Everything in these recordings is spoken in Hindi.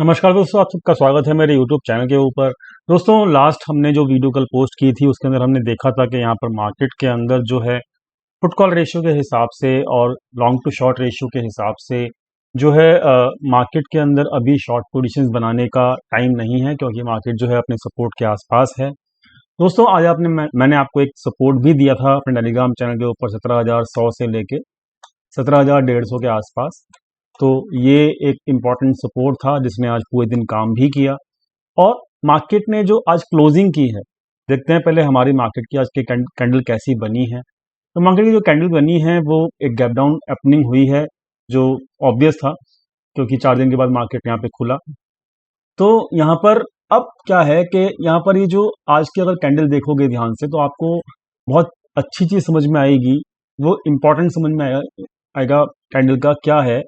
नमस्कार दोस्तों, आप सबका स्वागत है मेरे YouTube चैनल के ऊपर। दोस्तों, लास्ट हमने जो वीडियो कल पोस्ट की थी उसके अंदर हमने देखा था कि यहाँ पर मार्केट के अंदर जो है पुट कॉल रेशियो के हिसाब से और लॉन्ग टू शॉर्ट रेशियो के हिसाब से जो है मार्केट के अंदर अभी शॉर्ट पोजीशंस बनाने का टाइम नहीं है, क्योंकि मार्केट जो है अपने सपोर्ट के आसपास है। दोस्तों, आज मैंने आपको एक सपोर्ट भी दिया था अपने टेलीग्राम चैनल के ऊपर 17,100 से लेके 17,150 के आसपास। तो ये एक इम्पॉर्टेंट सपोर्ट था जिसने आज पूरे दिन काम भी किया। और मार्केट ने जो आज क्लोजिंग की है, देखते हैं पहले हमारी मार्केट की आज की कैंडल कैसी बनी है। तो मार्केट की जो कैंडल बनी है वो एक गैप डाउन ओपनिंग हुई है, जो ऑब्वियस था क्योंकि 4 दिन के बाद मार्केट यहाँ पे खुला। तो यहाँ पर अब क्या है कि यहाँ पर ये जो आज की अगर कैंडल देखोगे ध्यान से तो आपको बहुत अच्छी चीज समझ में आएगी। वो इम्पोर्टेंट समझ में आएगा कैंडल का क्या है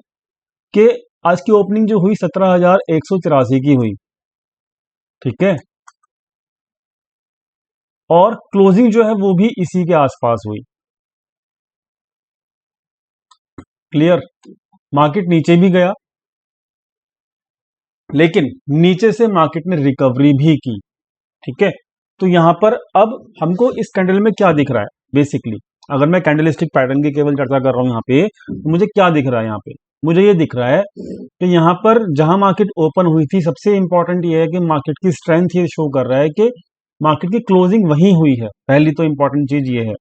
कि आज की ओपनिंग जो हुई 17,183 की हुई, ठीक है, और क्लोजिंग जो है वो भी इसी के आसपास हुई। क्लियर। मार्केट नीचे भी गया लेकिन नीचे से मार्केट ने रिकवरी भी की, ठीक है। तो यहां पर अब हमको इस कैंडल में क्या दिख रहा है बेसिकली, अगर मैं कैंडलिस्टिक पैटर्न की केवल चर्चा कर रहा हूं यहाँ पे, तो मुझे क्या दिख रहा है यहाँ पे? मुझे ये दिख रहा है कि यहाँ पर जहां मार्केट ओपन हुई थी, सबसे इंपॉर्टेंट ये है कि मार्केट की स्ट्रेंथ ये शो कर रहा है कि मार्केट की क्लोजिंग वहीं हुई है। पहली तो इंपॉर्टेंट चीज ये है।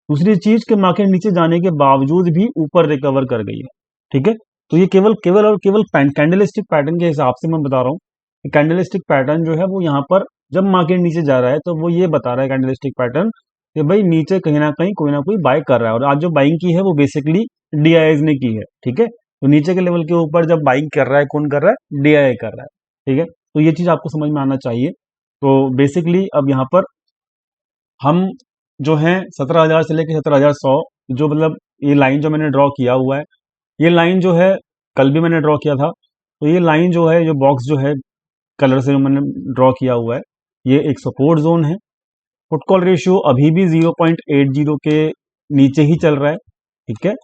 दूसरी चीज कि मार्केट नीचे जाने के बावजूद भी ऊपर रिकवर कर गई है, ठीक है। तो ये केवल केवल और केवल कैंडलिस्टिक पैटर्न के हिसाब से मैं बता रहा हूँ कि कैंडलिस्टिक पैटर्न जो है वो यहाँ पर जब मार्केट नीचे जा रहा है तो वो ये बता रहा है कैंडलिस्टिक पैटर्न कि भाई नीचे कहीं ना कोई बाय कर रहा है। और आज जो बाइंग की है वो बेसिकली डीआईज ने की है, ठीक है। तो नीचे के लेवल के ऊपर जब बाइंग कर रहा है, कौन कर रहा है? डीआई कर रहा है, ठीक है। तो ये चीज आपको समझ में आना चाहिए। तो बेसिकली अब यहाँ पर हम जो है 17,000 से लेकर 17,100, जो मतलब ये लाइन जो मैंने ड्रॉ किया हुआ है, ये लाइन जो है कल भी मैंने ड्रॉ किया था। तो ये लाइन जो है, जो बॉक्स जो है कलर से जो मैंने ड्रॉ किया हुआ है, ये एक सपोर्ट जोन है। पुट कॉल रेशियो अभी भी 0.80 के नीचे ही चल रहा है, ठीक है।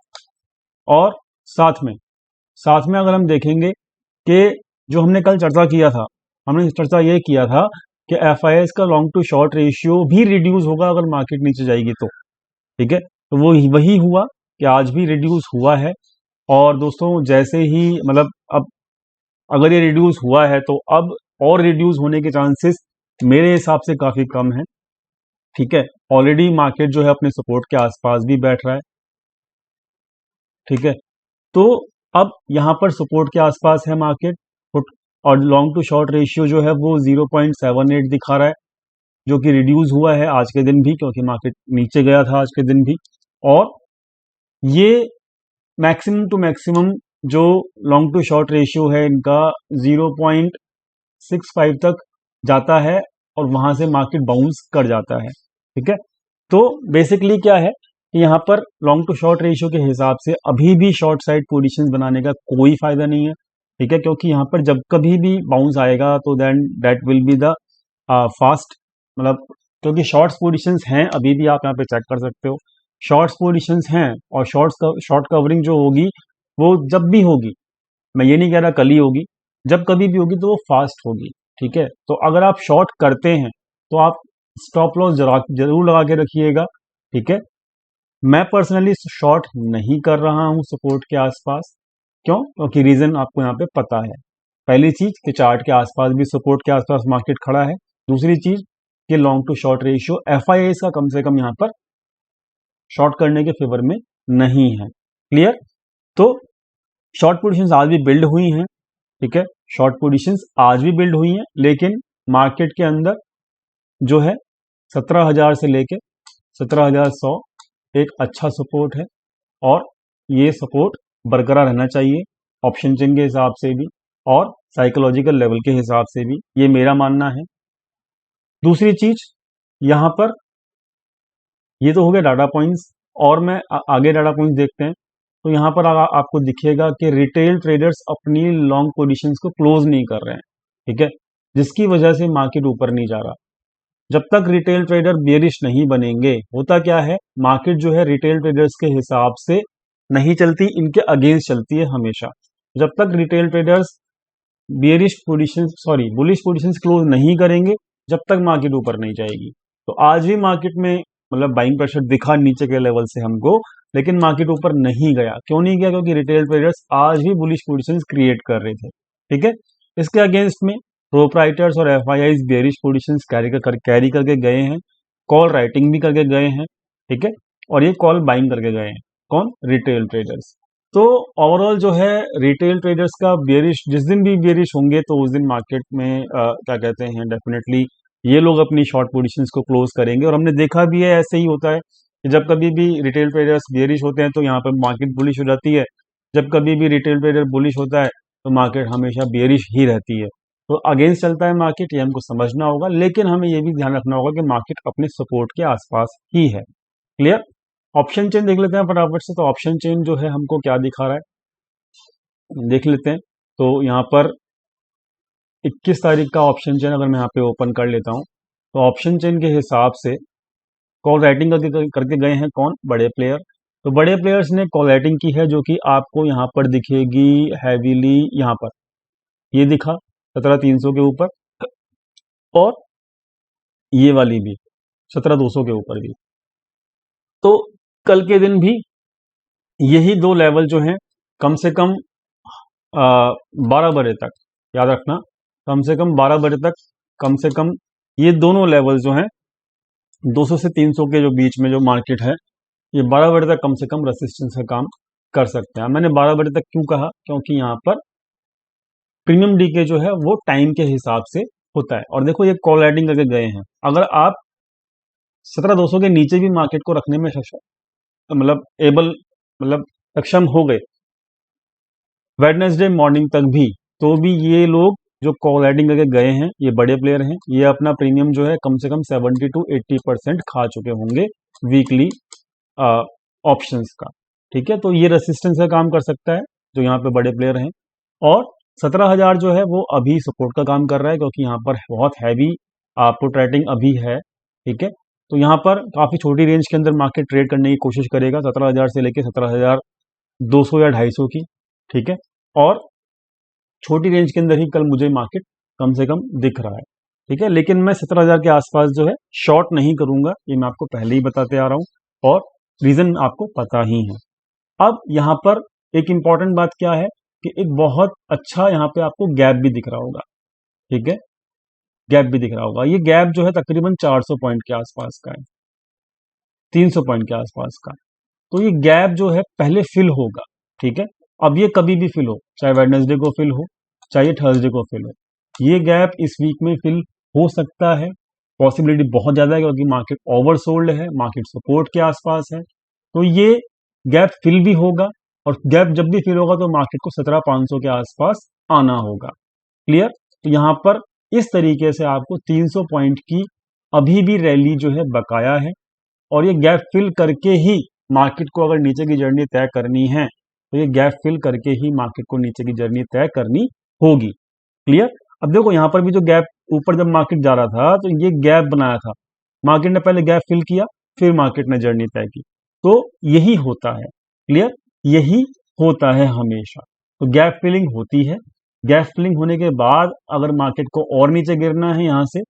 और साथ में अगर हम देखेंगे कि जो हमने कल चर्चा किया था, हमने चर्चा ये किया था कि एफआईएस का लॉन्ग टू शॉर्ट रेशियो भी रिड्यूस होगा अगर मार्केट नीचे जाएगी तो, ठीक है। तो वो वही हुआ कि आज भी रिड्यूस हुआ है। और दोस्तों, जैसे ही मतलब अब अगर ये रिड्यूस हुआ है तो अब और रिड्यूस होने के चांसेस मेरे हिसाब से काफी कम है, ठीक है। ऑलरेडी मार्केट जो है अपने सपोर्ट के आसपास भी बैठ रहा है, ठीक है। तो अब यहां पर सपोर्ट के आसपास है मार्केट पुट, और लॉन्ग टू शॉर्ट रेशियो जो है वो 0.78 दिखा रहा है, जो कि रिड्यूस हुआ है आज के दिन भी क्योंकि मार्केट नीचे गया था आज के दिन भी। और ये मैक्सिमम टू मैक्सिमम जो लॉन्ग टू शॉर्ट रेशियो है इनका 0.65 तक जाता है और वहां से मार्केट बाउंस कर जाता है, ठीक है। तो बेसिकली क्या है कि यहाँ पर लॉन्ग टू शॉर्ट रेशियो के हिसाब से अभी भी शॉर्ट साइड पोजीशंस बनाने का कोई फायदा नहीं है, ठीक है। क्योंकि यहाँ पर जब कभी भी बाउंस आएगा तो then that will be the fast, मतलब क्योंकि शॉर्ट्स पोजीशंस हैं, अभी भी आप यहाँ पे चेक कर सकते हो, शॉर्ट्स पोजीशंस हैं। और शॉर्ट कवरिंग जो होगी वो जब भी होगी, मैं ये नहीं कह रहा कल ही होगी, जब कभी भी होगी तो वो फास्ट होगी, ठीक है। तो अगर आप शॉर्ट करते हैं तो आप स्टॉप लॉस जरूर लगा के रखिएगा, ठीक है। मैं पर्सनली शॉर्ट नहीं कर रहा हूं सपोर्ट के आसपास। क्यों? क्योंकि रीजन आपको यहाँ पे पता है। पहली चीज कि चार्ट के आसपास भी सपोर्ट के आसपास मार्केट खड़ा है। दूसरी चीज कि long to short ratio FII का कम से कम यहाँ पर शॉर्ट करने के फेवर में नहीं है। क्लियर। तो शॉर्ट पोजीशंस आज भी बिल्ड हुई हैं, ठीक है। शॉर्ट पोजीशंस आज भी बिल्ड हुई हैं, लेकिन मार्केट के अंदर जो है 17,000 से लेके 17,100 एक अच्छा सपोर्ट है और ये सपोर्ट बरकरार रहना चाहिए ऑप्शन चेन के हिसाब से भी और साइकोलॉजिकल लेवल के हिसाब से भी, ये मेरा मानना है। दूसरी चीज यहां पर ये तो हो गया डाटा पॉइंट्स, और मैं आगे डाटा पॉइंट्स देखते हैं। तो यहां पर आपको दिखेगा कि रिटेल ट्रेडर्स अपनी लॉन्ग पोजीशंस को क्लोज नहीं कर रहे हैं, ठीक है, जिसकी वजह से मार्केट ऊपर नहीं जा रहा। जब तक रिटेल ट्रेडर बेरिश नहीं बनेंगे, होता क्या है, मार्केट जो है रिटेल ट्रेडर्स के हिसाब से नहीं चलती, इनके अगेंस्ट चलती है हमेशा। जब तक retail traders bearish position sorry bullish positions close नहीं करेंगे जब तक मार्केट ऊपर नहीं जाएगी। तो आज भी मार्केट में मतलब बाइंग प्रेशर दिखा नीचे के लेवल से हमको, लेकिन मार्केट ऊपर नहीं गया। क्यों नहीं गया? क्योंकि रिटेल ट्रेडर्स आज भी बुलिश पोजीशंस क्रिएट कर रहे थे। ठीक है, इसके अगेंस्ट में प्रोप्राइटर्स और एफआईआईज बेरिश पोजीशंस कैरी करके गए हैं, कॉल राइटिंग भी करके गए हैं। ठीक है, और ये कॉल बाइंग करके गए हैं। कौन? Retail traders. तो ओवरऑल जो है रिटेल ट्रेडर्स का बेरिश, जिस दिन भी बेरिश होंगे तो उस दिन मार्केट में क्या कहते हैं, डेफिनेटली ये लोग अपनी शॉर्ट पोजीशंस को क्लोज करेंगे। और हमने देखा भी है ऐसे ही होता है कि जब कभी भी रिटेल ट्रेडर्स बेरिश होते हैं तो यहाँ पर मार्केट बुलिश हो जाती है, जब कभी भी रिटेल ट्रेडर बुलिश होता है तो मार्केट हमेशा बेरिश ही रहती है। तो अगेंस्ट चलता है मार्केट, ये हमको समझना होगा, लेकिन हमें ये भी ध्यान रखना होगा कि मार्केट अपने सपोर्ट के आसपास ही है। क्लियर? ऑप्शन चेन देख लेते हैं फटाफट से। तो ऑप्शन चेन जो है हमको क्या दिखा रहा है देख लेते हैं। तो यहाँ पर 21 तारीख का ऑप्शन चेन अगर मैं यहाँ पे ओपन कर लेता हूँ तो ऑप्शन चेन के हिसाब से कॉल राइटिंग करके गए हैं कौन? बड़े प्लेयर। तो बड़े प्लेयर्स ने कॉल राइटिंग की है जो कि आपको यहाँ पर दिखेगी हैवीली, यहाँ पर ये दिखा 17,300 के ऊपर, और ये वाली भी 17,200 के ऊपर भी। तो कल के दिन भी यही दो लेवल जो हैं कम से कम 12 बजे तक, याद रखना, कम से कम 12 बजे तक, कम से कम ये दोनों लेवल जो हैं 200 से 300 के जो बीच में जो मार्केट है, ये 12 बजे तक कम से कम रेसिस्टेंस का काम कर सकते हैं। मैंने 12 बजे तक क्यों कहा? क्योंकि यहाँ पर प्रीमियम डीके जो है वो टाइम के हिसाब से होता है। और देखो ये कॉल राइटिंग करके गए हैं, अगर आप 17,200 के नीचे भी मार्केट को रखने में मतलब सक्षम हो गए वेडनेसडे मॉर्निंग तक भी, तो भी ये लोग जो कॉल राइटिंग करके गए हैं, ये बड़े प्लेयर हैं, ये अपना प्रीमियम जो है कम से कम 70 to 80% खा चुके होंगे वीकली ऑप्शंस का। ठीक है, तो ये रेसिस्टेंस का काम कर सकता है जो यहाँ पे बड़े प्लेयर हैं। और 17,000 जो है वो अभी सपोर्ट का काम कर रहा है, क्योंकि यहाँ पर बहुत हैवी पुट राइटिंग अभी है। ठीक है, तो यहाँ पर काफ़ी छोटी रेंज के अंदर मार्केट ट्रेड करने की कोशिश करेगा 17,000 से लेके 17,200 या 250 की। ठीक है, और छोटी रेंज के अंदर ही कल मुझे मार्केट कम से कम दिख रहा है। ठीक है, लेकिन मैं 17,000 के आसपास जो है शॉर्ट नहीं करूंगा, ये मैं आपको पहले ही बताते आ रहा हूं, और रीजन आपको पता ही है। अब यहाँ पर एक इंपॉर्टेंट बात क्या है कि एक बहुत अच्छा यहाँ पे आपको गैप भी दिख रहा होगा। ठीक है, गैप भी दिख रहा होगा। ये गैप जो है तकरीबन 400 पॉइंट के आसपास का है, 300 पॉइंट के आसपास का। तो ये गैप जो है पहले फिल होगा। ठीक है, अब ये कभी भी फिल हो, चाहे वेडनेसडे को फिल हो, चाहे थर्सडे को फिल हो, ये गैप इस वीक में फिल हो सकता है। पॉसिबिलिटी बहुत ज़्यादा है क्योंकि मार्केट ओवरसोल्ड है, मार्केट सपोर्ट के आसपास है। तो ये गैप फिल भी होगा, और गैप जब भी फिल होगा तो मार्केट को 17,500 के आसपास आना होगा। क्लियर? तो यहाँ पर इस तरीके से आपको 300 पॉइंट की अभी भी रैली जो है बकाया है, और ये गैप फिल करके ही मार्केट को अगर नीचे की जर्नी तय करनी है तो ये गैप फिल करके ही मार्केट को नीचे की जर्नी तय करनी होगी। क्लियर? अब देखो यहाँ पर भी जो गैप ऊपर जब मार्केट जा रहा था तो ये गैप बनाया था, मार्केट ने पहले गैप फिल किया, फिर मार्केट ने जर्नी तय की। तो यही होता है। क्लियर? यही होता है हमेशा। तो गैप फिलिंग होती है, गैप फिलिंग होने के बाद अगर मार्केट को और नीचे गिरना है यहाँ से,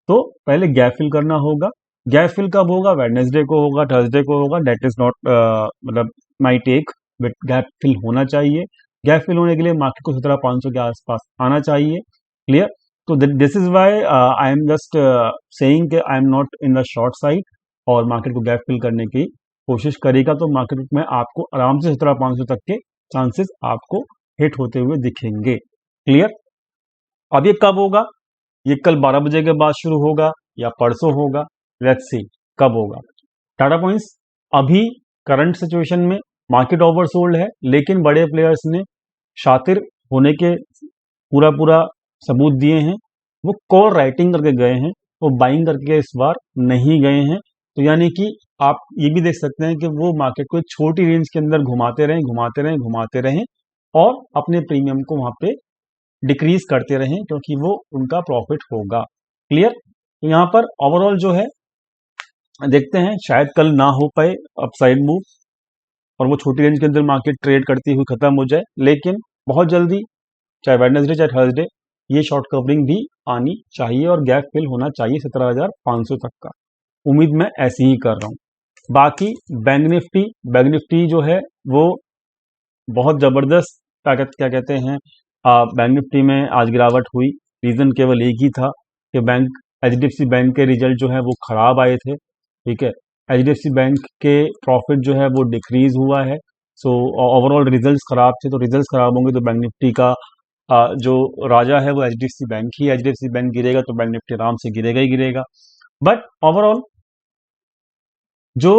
तो पहले गैप फिल करना होगा। गैप फिल कब होगा? वेडनेसडे को होगा, थर्सडे को होगा, डेट इज नॉट मतलब माई टेक, बट गैप फिल होना चाहिए। गैप फिल होने के लिए मार्केट को 17,500 के आसपास आना चाहिए। क्लियर? तो this is why I am just saying कि I am not in the short side, और मार्केट को गैप फिल करने की कोशिश करेगा तो मार्केट में आपको आराम से 17,500 तक के चांसेस आपको हिट होते हुए दिखेंगे। क्लियर? अब ये कब होगा? ये कल 12 बजे के बाद शुरू होगा या परसों होगा, लेट्स सी कब होगा। टाटा पॉइंट्स अभी करंट सिचुएशन में मार्केट ओवरसोल्ड है, लेकिन बड़े प्लेयर्स ने शातिर होने के पूरा सबूत दिए हैं। वो कॉल राइटिंग करके गए हैं, वो बाइंग करके इस बार नहीं गए हैं। तो यानी कि आप ये भी देख सकते हैं कि वो मार्केट को एक छोटी रेंज के अंदर घुमाते रहें और अपने प्रीमियम को वहां पे डिक्रीज करते रहें, क्योंकि वो उनका प्रॉफिट होगा। क्लियर? तो यहाँ पर ओवरऑल जो है देखते हैं, शायद कल ना हो पाए अपसाइड मूव और वो छोटी रेंज के अंदर मार्केट ट्रेड करती हुई खत्म हो जाए, लेकिन बहुत जल्दी, चाहे वेडनेसडे चाहे थर्सडे, ये शॉर्ट कवरिंग भी आनी चाहिए और गैप फिल होना चाहिए 17,500 तक का। उम्मीद मैं ऐसी ही कर रहा हूँ। बाकी बैंक निफ्टी जो है वो बहुत ज़बरदस्त क्या कहते हैं, बैंक निफ्टी में आज गिरावट हुई। रीज़न केवल एक ही था कि एचडीएफसी बैंक के रिजल्ट जो है वो ख़राब आए थे। ठीक है, एचडीएफसी बैंक के प्रॉफिट जो है वो डिक्रीज हुआ है। सो ओवरऑल रिजल्ट्स ख़राब थे, तो रिजल्ट्स ख़राब होंगे तो बैंक निफ्टी का जो राजा है वो एचडीएफसी बैंक ही। एचडीएफसी बैंक गिरेगा तो बैंक निफ्टी आराम से गिरेगा ही गिरेगा। बट ओवरऑल जो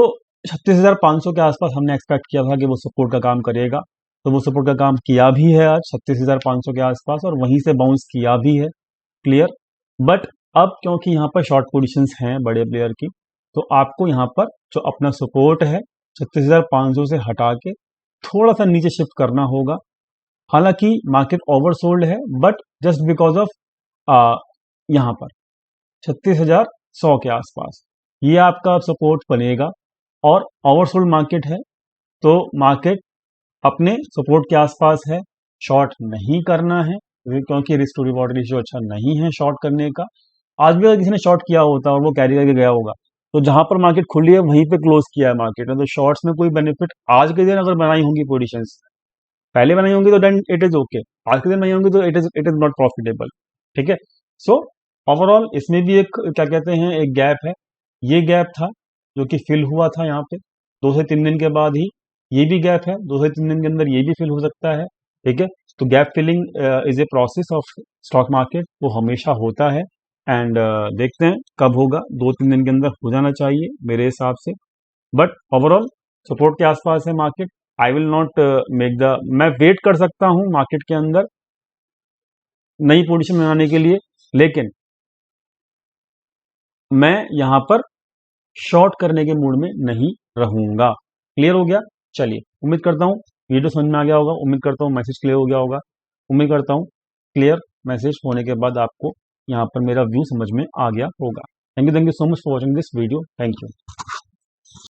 36,500 के आसपास हमने एक्सपेक्ट किया था कि वो सपोर्ट का काम करेगा, तो वो सपोर्ट का काम किया भी है आज 36,500 के आसपास, और वहीं से बाउंस किया भी है। क्लियर। बट अब क्योंकि यहाँ पर शॉर्ट पोजीशंस हैं बड़े प्लेयर की, तो आपको यहाँ पर जो अपना सपोर्ट है 36,500 से हटा के थोड़ा सा नीचे शिफ्ट करना होगा। हालांकि मार्केट ओवरसोल्ड है, बट जस्ट बिकॉज ऑफ यहाँ पर 36,100 के आसपास ये आपका सपोर्ट बनेगा। और ओवरसोल्ड मार्केट है तो मार्केट अपने सपोर्ट के आसपास है, शॉर्ट नहीं करना है क्योंकि रिस्क टू रिवॉर्ड रेशियो अच्छा नहीं है शॉर्ट करने का। आज भी अगर किसी ने शॉर्ट किया होता और वो कैरी करके गया होगा, तो जहां पर मार्केट खुली है वहीं पे क्लोज किया है मार्केट ने, तो शॉर्ट्स में कोई बेनिफिट आज के दिन अगर बनाई होंगी पोजीशंस, पहले बनाई होंगी तो देन इट इज ओके, आज के दिन बनाई होंगी तो इट इज नॉट प्रॉफिटेबल। ठीक है। सो ओवरऑल इसमें भी एक क्या कहते हैं एक गैप है। ये गैप था जो कि फिल हुआ था यहाँ पे 2 से 3 दिन के बाद ही। ये भी गैप है, 2 से 3 दिन के अंदर ये भी फिल हो सकता है। ठीक है। तो gap filling is a process of stock market, वो हमेशा होता है। एंड देखते हैं कब होगा, 2-3 दिन के अंदर हो जाना चाहिए मेरे हिसाब से। बट ओवरऑल सपोर्ट के आसपास है market. I will not make the, मैं वेट कर सकता हूं मार्केट के अंदर नई पोजीशन बनाने के लिए, लेकिन मैं यहां पर शॉर्ट करने के मूड में नहीं रहूंगा। क्लियर हो गया। चलिए, उम्मीद करता हूं वीडियो समझ में आ गया होगा, उम्मीद करता हूं मैसेज क्लियर हो गया होगा, उम्मीद करता हूं क्लियर मैसेज होने के बाद आपको यहां पर मेरा व्यू समझ में आ गया होगा। Thank you so much for watching this video. Thank you.